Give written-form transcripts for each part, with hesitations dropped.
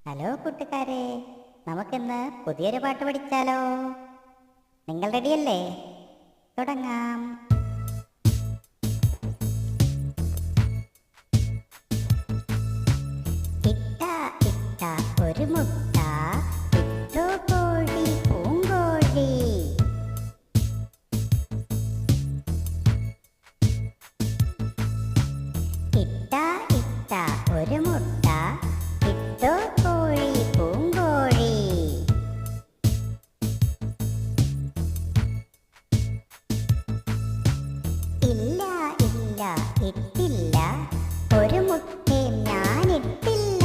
Hello കൂട്ടുകാരെ, നമുക്കിന്ന് പുതിയൊരു പാട്ട് പഠിച്ചാലോ? നിങ്ങൾ റെഡിയല്ലേ? തുടങ്ങാം. ഇട്ട ഇട്ട ഒരു മുട്ട, ഇട്ടോ കോഴി പൂങ്കോഴി. ഇട്ട ഇട്ട ഒരു മുട്ട, ഇട്ടോ കോഴി പൂങ്കോഴി. ഇല്ല ഇല്ല ഇട്ടില്ല, ഒരു മുട്ടയും ഞാനിട്ടില്ല.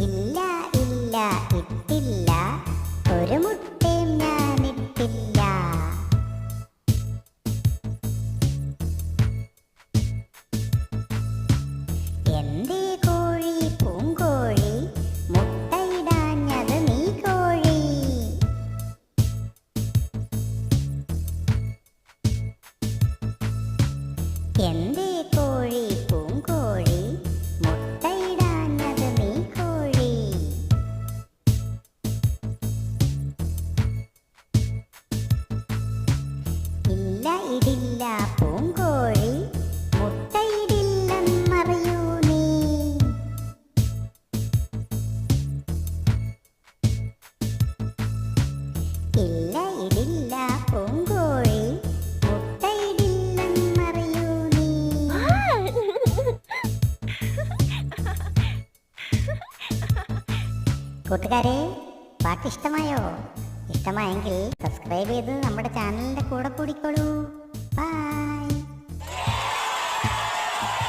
ഇല്ല ഇല്ല ഇട്ടില്ല, ഒരു മുട്ടയും ഞാനിട്ടില്ല. എന്തേ കോഴി പൂങ്കോഴി, മുട്ടയിടാഞ്ഞത് നീ കോഴി. എന്തേ കോഴി പൂങ്കോഴി, മുട്ടയിടാഞ്ഞത് നീ കോഴി. ഇല്ല ഇടില്ല പൂങ്കോഴി, മുട്ടയിടില്ലെന്നറിയൂ നീ. ഇല്ല ഇടില്ല പൂങ്കോഴി, മുട്ടയിടില്ലെന്നറിയൂ നീ. കൂട്ടുകാരെ, പാട്ട് ഇഷ്ടമായോ? ഇഷ്ടമായെങ്കിൽ സബ്സ്ക്രൈബ് ചെയ്ത് നമ്മുടെ ചാനലിൻ്റെ കൂടെ കൂടിക്കോളൂ.